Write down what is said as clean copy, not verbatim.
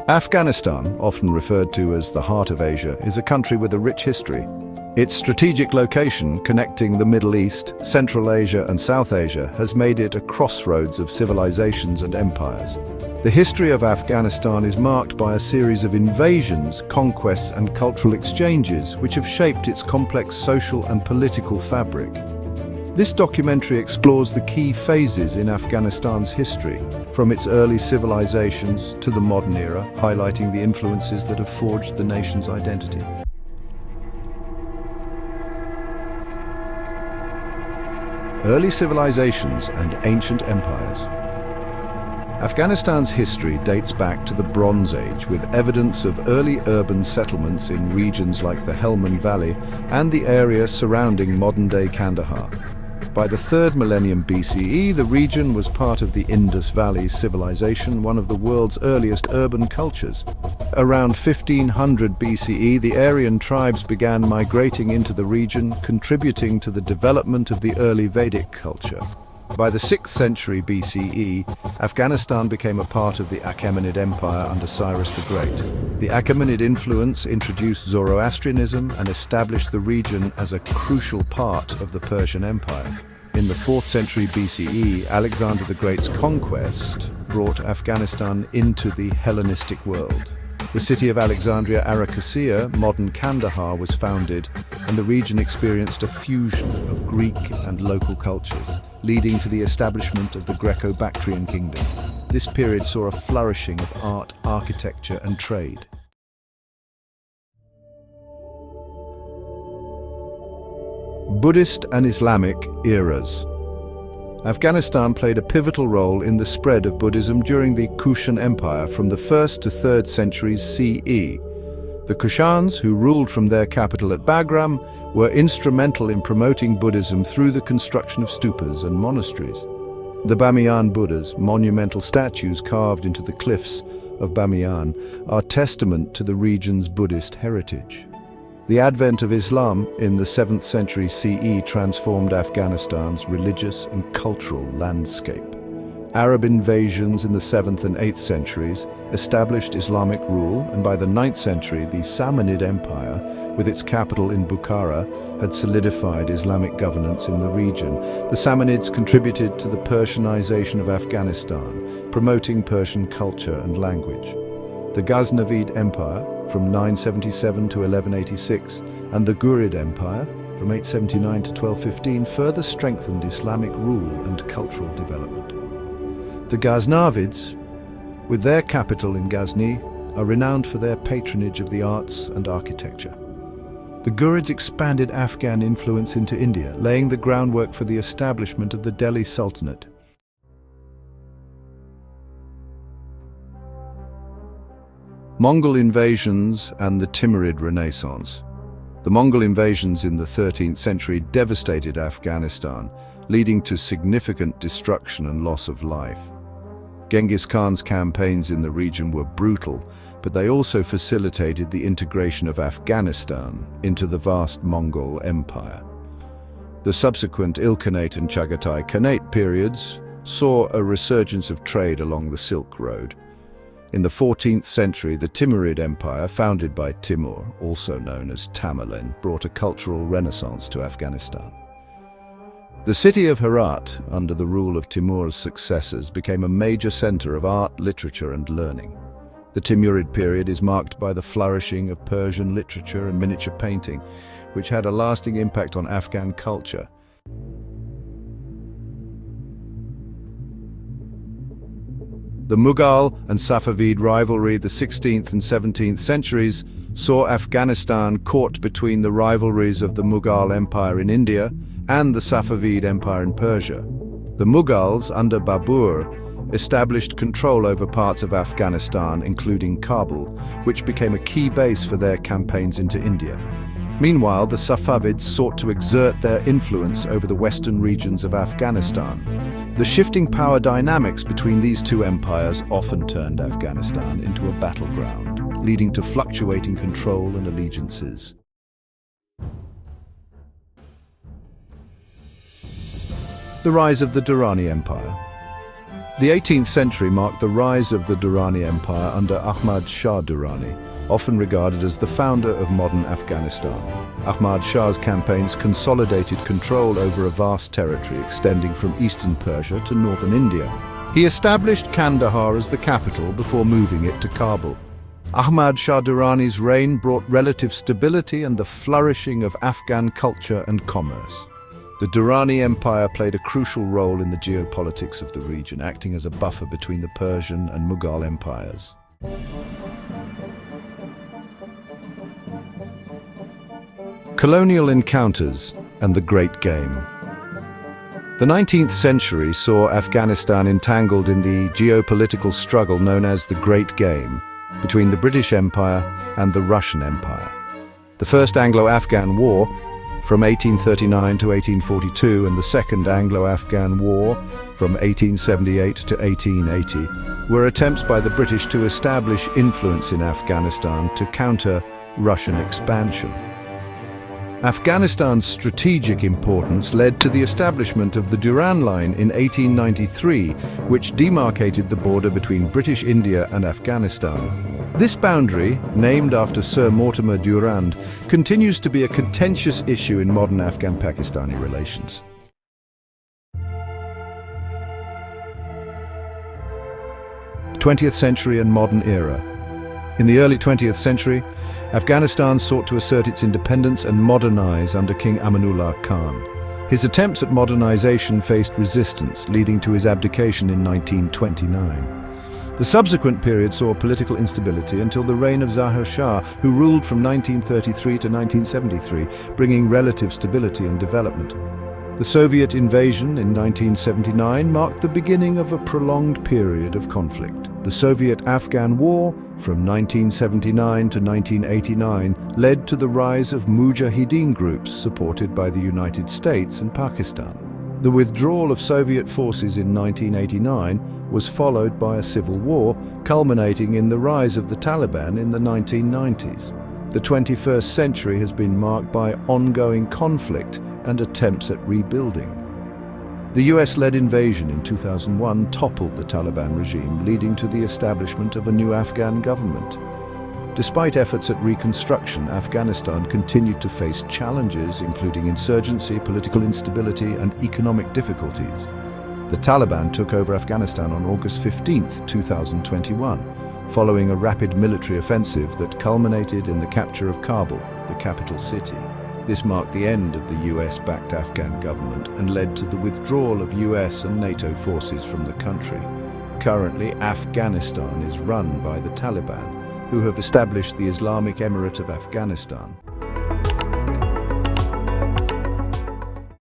Afghanistan, often referred to as the heart of Asia, is a country with a rich history. Its strategic location, connecting the Middle East, Central Asia and South Asia, has made it a crossroads of civilizations and empires. The history of Afghanistan is marked by a series of invasions, conquests and cultural exchanges which have shaped its complex social and political fabric. This documentary explores the key phases in Afghanistan's history, from its early civilizations to the modern era, highlighting the influences that have forged the nation's identity. Early civilizations and ancient empires. Afghanistan's history dates back to the Bronze Age, with evidence of early urban settlements in regions like the Helmand Valley and the area surrounding modern-day Kandahar. By the 3rd millennium BCE, the region was part of the Indus Valley civilization, one of the world's earliest urban cultures. Around 1500 BCE, the Aryan tribes began migrating into the region, contributing to the development of the early Vedic culture. By the 6th century BCE, Afghanistan became a part of the Achaemenid Empire under Cyrus the Great. The Achaemenid influence introduced Zoroastrianism and established the region as a crucial part of the Persian Empire. In the 4th century BCE, Alexander the Great's conquest brought Afghanistan into the Hellenistic world. The city of Alexandria Arakosea, modern Kandahar, was founded, and the region experienced a fusion of Greek and local cultures, leading to the establishment of the Greco-Bactrian kingdom. This period saw a flourishing of art, architecture, and trade. Buddhist and Islamic eras. Afghanistan played a pivotal role in the spread of Buddhism during the Kushan Empire from the 1st to 3rd centuries CE. The Kushans, who ruled from their capital at Bagram, were instrumental in promoting Buddhism through the construction of stupas and monasteries. The Bamiyan Buddhas, monumental statues carved into the cliffs of Bamiyan, are testament to the region's Buddhist heritage. The advent of Islam in the 7th century CE transformed Afghanistan's religious and cultural landscape. Arab invasions in the 7th and 8th centuries established Islamic rule, and by the 9th century the Safavid Empire, with its capital in Bukhara, had solidified Islamic governance in the region. The Samanids contributed to the Persianization of Afghanistan, promoting Persian culture and language. The Ghaznavid Empire, from 977 to 1186, and the Ghurid Empire, from 879 to 1215, further strengthened Islamic rule and cultural development. The Ghaznavids, with their capital in Ghazni, are renowned for their patronage of the arts and architecture. The Ghurids expanded Afghan influence into India, laying the groundwork for the establishment of the Delhi Sultanate. Mongol invasions and the Timurid Renaissance. The Mongol invasions in the 13th century devastated Afghanistan, leading to significant destruction and loss of life. Genghis Khan's campaigns in the region were brutal, but they also facilitated the integration of Afghanistan into the vast Mongol Empire. The subsequent Ilkhanate and Chagatai Khanate periods saw a resurgence of trade along the Silk Road. In the 14th century, the Timurid Empire, founded by Timur, also known as Tamerlane, brought a cultural renaissance to Afghanistan. The city of Herat, under the rule of Timur's successors, became a major center of art, literature, and learning. The Timurid period is marked by the flourishing of Persian literature and miniature painting, which had a lasting impact on Afghan culture. The Mughal and Safavid rivalry, the 16th and 17th centuries, saw Afghanistan caught between the rivalries of the Mughal Empire in India and the Safavid Empire in Persia. The Mughals, under Babur, established control over parts of Afghanistan, including Kabul, which became a key base for their campaigns into India. Meanwhile, the Safavids sought to exert their influence over the western regions of Afghanistan. The shifting power dynamics between these two empires often turned Afghanistan into a battleground, leading to fluctuating control and allegiances. The rise of the Durrani Empire. The 18th century marked the rise of the Durrani Empire under Ahmad Shah Durrani, often regarded as the founder of modern Afghanistan. Ahmad Shah's campaigns consolidated control over a vast territory extending from eastern Persia to northern India. He established Kandahar as the capital before moving it to Kabul. Ahmad Shah Durrani's reign brought relative stability and the flourishing of Afghan culture and commerce. The Durrani Empire played a crucial role in the geopolitics of the region, acting as a buffer between the Persian and Mughal empires. Colonial encounters and the Great Game. The 19th century saw Afghanistan entangled in the geopolitical struggle known as the Great Game between the British Empire and the Russian Empire. The First Anglo-Afghan War from 1839 to 1842 and the Second Anglo-Afghan War from 1878 to 1880 were attempts by the British to establish influence in Afghanistan to counter Russian expansion. Afghanistan's strategic importance led to the establishment of the Durrani Line in 1893, which demarcated the border between British India and Afghanistan. This boundary, named after Sir Mortimer Durrani, continues to be a contentious issue in modern Afghan-Pakistani relations. The 20th century and modern era. In the early 20th century, Afghanistan sought to assert its independence and modernize under King Amanullah Khan. His attempts at modernization faced resistance, leading to his abdication in 1929. The subsequent period saw political instability until the reign of Zahir Shah, who ruled from 1933 to 1973, bringing relative stability and development. The Soviet invasion in 1979 marked the beginning of a prolonged period of conflict. The Soviet-Afghan War from 1979 to 1989 led to the rise of Mujahideen groups supported by the United States and Pakistan. The withdrawal of Soviet forces in 1989 was followed by a civil war, culminating in the rise of the Taliban in the 1990s. The 21st century has been marked by ongoing conflict and attempts at rebuilding. The US-led invasion in 2001 toppled the Taliban regime, leading to the establishment of a new Afghan government. Despite efforts at reconstruction, Afghanistan continued to face challenges, including insurgency, political instability, and economic difficulties. The Taliban took over Afghanistan on August 15, 2021, following a rapid military offensive that culminated in the capture of Kabul, the capital city. This marked the end of the US-backed Afghan government and led to the withdrawal of US and NATO forces from the country. Currently, Afghanistan is run by the Taliban, who have established the Islamic Emirate of Afghanistan.